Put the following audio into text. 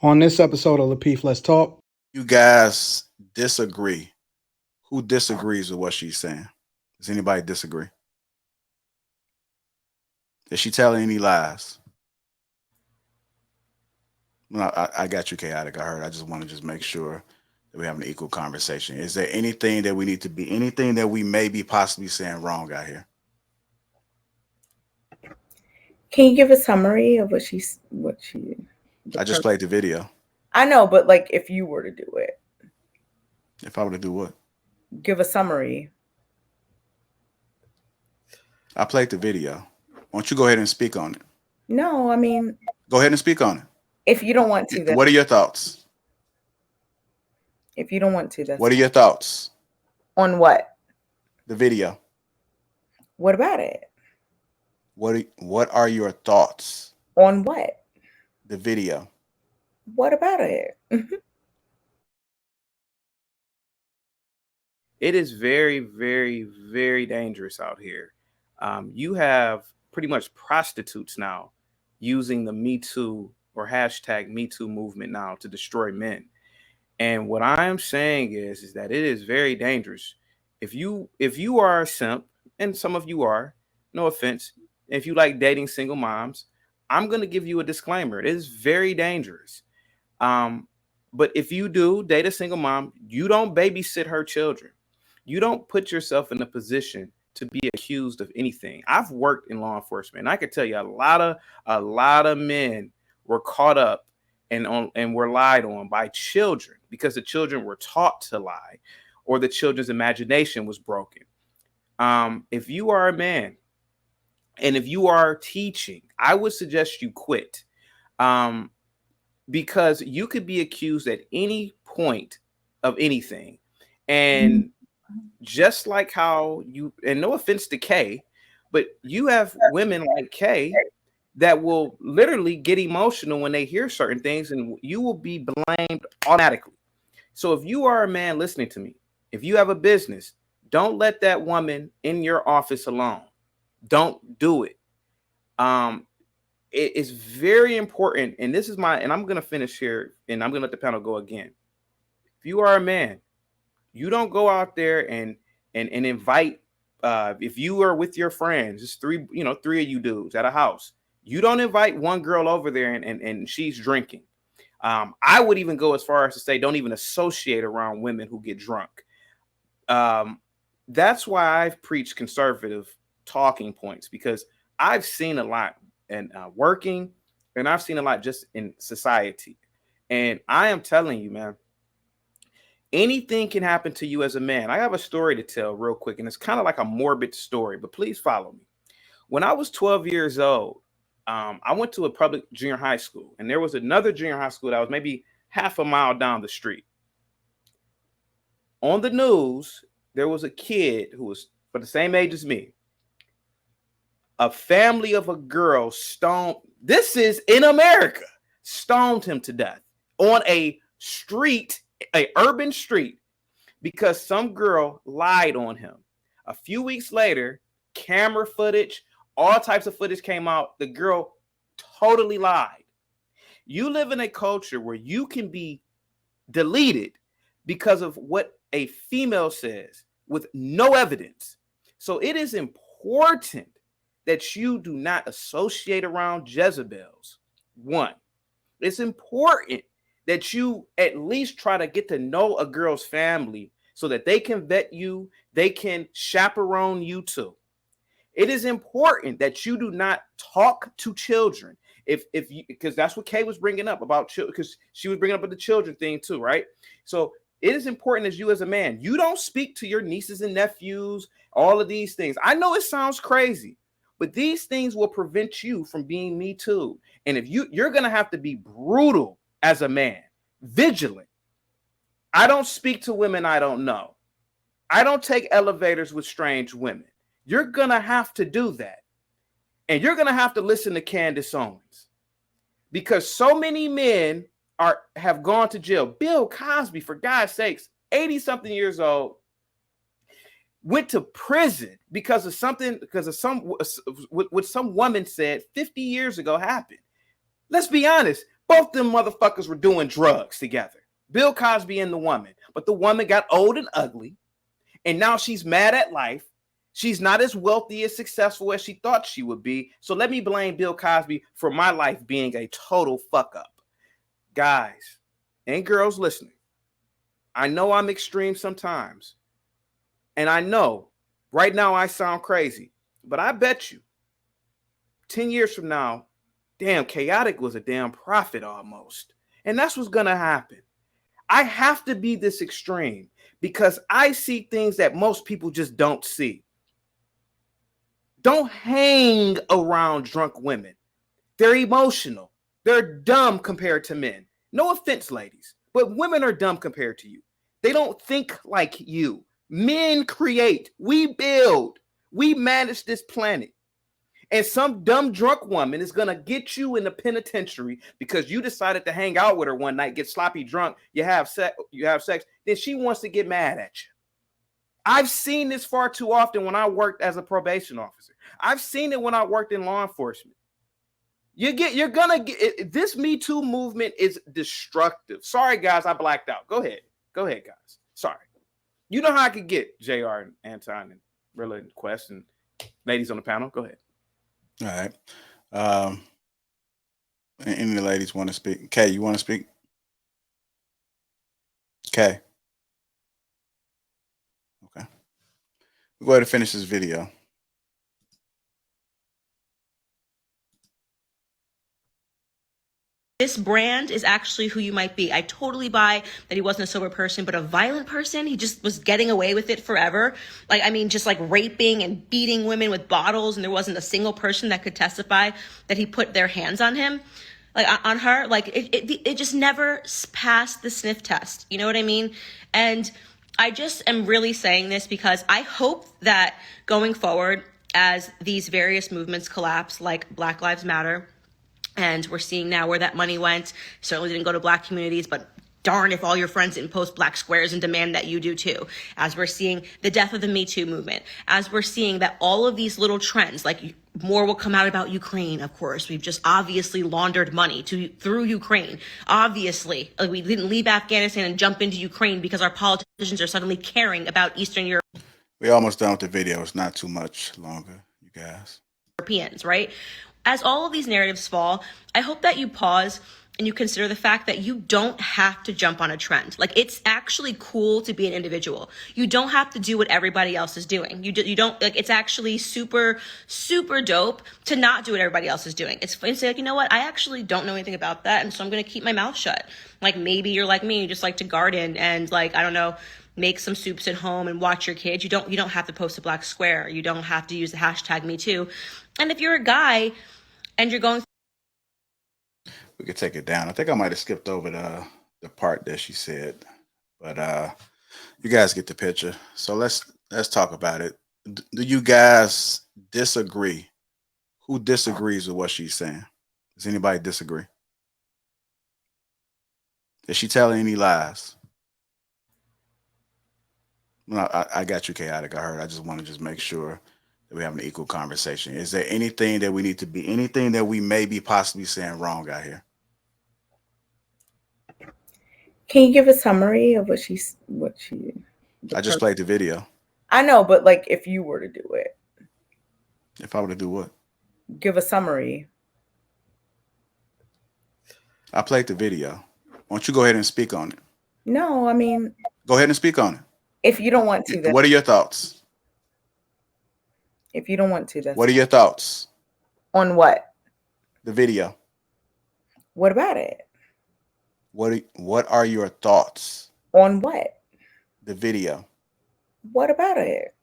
On this episode of Lapeef, Let's Talk. You guys disagree. Who disagrees with what she's saying? Does anybody disagree? Is she telling any lies? No, I got you, chaotic. I heard. I just want to just make sure that we have an equal conversation. Is there anything that we need to be, anything that we may be possibly saying wrong out here? Can you give a summary of what she? I just played the video. I know, but like, if you were to do it, if I were to do what? Give a summary. I played the video. Why don't you go ahead and speak on it? No, I mean, go ahead and speak on it. If you don't want to, then what are your thoughts? If you don't want to, that's what are your thoughts? On what? The video. What about it? What are your thoughts? On what? The video. What about it? It is very, very, very dangerous out here. You have pretty much prostitutes now using the Me Too or hashtag Me Too movement now to destroy men. And what I am saying is that it is very dangerous. If you are a simp, and some of you are, no offense, if you like dating single moms, I'm going to give you a disclaimer. It is very dangerous. But if you do date a single mom, you don't babysit her children. You don't put yourself in a position to be accused of anything. I've worked in law enforcement. And I could tell you a lot of men were caught up and were lied on by children because the children were taught to lie or the children's imagination was broken. If you are a man and if you are teaching, I would suggest you quit because you could be accused at any point of anything. And just like how you, and no offense to Kay, but you have women like Kay that will literally get emotional when they hear certain things and you will be blamed automatically. So if you are a man listening to me, if you have a business, don't let that woman in your office alone. Don't do it. It is very important. And this is and I'm going to finish here and I'm going to let the panel go again. If you are a man, you don't go out there and invite, if you are with your friends, it's three of you dudes at a house, you don't invite one girl over there and she's drinking. I would even go as far as to say, don't even associate around women who get drunk. That's why I've preached conservative talking points, because I've seen a lot in working and I've seen a lot just in society. And I am telling you, man, anything can happen to you as a man. I have a story to tell real quick, and it's kind of like a morbid story, but please follow me. When I was 12 years old, I went to a public junior high school, and there was another junior high school that was maybe half a mile down the street. On the news, there was a kid who was for the same age as me. A family of a girl stoned, this is in America, stoned him to death on a street, an urban street, because some girl lied on him. A few weeks later, camera footage, all types of footage came out. The girl totally lied. You live in a culture where you can be deleted because of what a female says with no evidence. So it is important that you do not associate around Jezebels. One, it's important that you at least try to get to know a girl's family so that they can vet you, they can chaperone you too. It is important that you do not talk to children. If you, because that's what Kay was bringing up about children, because she was bringing up the children thing too, right? So it is important as you as a man, you don't speak to your nieces and nephews, all of these things. I know it sounds crazy, but these things will prevent you from being Me Too. And if you're going to have to be brutal as a man, vigilant. I don't speak to women I don't know. I don't take elevators with strange women. You're going to have to do that. And you're going to have to listen to Candace Owens, because so many men have gone to jail. Bill Cosby, for God's sakes, 80-something years old, went to prison because of what some woman said 50 years ago happened. Let's be honest. Both them motherfuckers were doing drugs together. Bill Cosby and the woman. But the woman got old and ugly. And now she's mad at life. She's not as wealthy as successful as she thought she would be. So let me blame Bill Cosby for my life being a total fuck up. Guys and girls listening, I know I'm extreme sometimes. And I know right now I sound crazy. But I bet you 10 years from now, damn, Chaotic was a damn prophet almost. And that's what's going to happen. I have to be this extreme because I see things that most people just don't see. Don't hang around drunk women. They're emotional. They're dumb compared to men. No offense, ladies, but women are dumb compared to you. They don't think like you. Men create. We build. We manage this planet. And some dumb drunk woman is going to get you in the penitentiary because you decided to hang out with her one night, get sloppy drunk, you have sex, then she wants to get mad at you. I've seen this far too often when I worked as a probation officer. I've seen it when I worked in law enforcement. You're gonna get this Me Too movement is destructive. Sorry, guys, I blacked out. Go ahead, guys. Sorry. You know how I could get JR and Anton and Rilla and Quest and ladies on the panel. Go ahead. All right. Any of the ladies want to speak? Kay, you want to speak? Kay. Okay. We'll go ahead and finish this video. This brand is actually who you might be. I totally buy that he wasn't a sober person, but a violent person. He just was getting away with it forever. Like, I mean, just like raping and beating women with bottles. And there wasn't a single person that could testify that he put their hands on him, like on her. Like it just never passed the sniff test. You know what I mean? And I just am really saying this because I hope that going forward, as these various movements collapse, like Black Lives Matter, and we're seeing now where that money went. Certainly didn't go to Black communities, but darn if all your friends didn't post Black squares and demand that you do too. As we're seeing the death of the Me Too movement, as we're seeing that all of these little trends, like more will come out about Ukraine, of course. We've just obviously laundered money through Ukraine. Obviously, we didn't leave Afghanistan and jump into Ukraine because our politicians are suddenly caring about Eastern We're almost done with the video. It's not too much longer, you guys. Europeans, right? As all of these narratives fall, I hope that you pause and you consider the fact that you don't have to jump on a trend. Like, it's actually cool to be an individual. You don't have to do what everybody else is doing. You don't, like, it's actually super, super dope to not do what everybody else is doing. It's fun to say, like, you know what? I actually don't know anything about that, and so I'm going to keep my mouth shut. Like, maybe you're like me, you just like to garden and, like, I don't know, make some soups at home and watch your kids. You don't have to post a Black square. You don't have to use the hashtag #MeToo. And if you're a guy and you're going, We could take it down. I think I might have skipped over the part that she said, but you guys get the picture. So let's talk about it. Do you guys disagree? Who disagrees with what she's saying? Does anybody disagree? Is she telling any lies? No, I got you, Chaotic. I heard. I just want to make sure that we have an equal conversation. Is there anything that we need to be, anything that we may be possibly saying wrong out here? Can you give a summary of what I just played the video. I know, but like if you were to do it. If I were to do what? Give a summary. I played the video. Why don't you go ahead and speak on it? No, I mean. Go ahead and speak on it. If you don't want to. What are your thoughts? If you don't want to, that's what are your thoughts? On what? The video. What about it? What are your thoughts? On what? The video. What about it?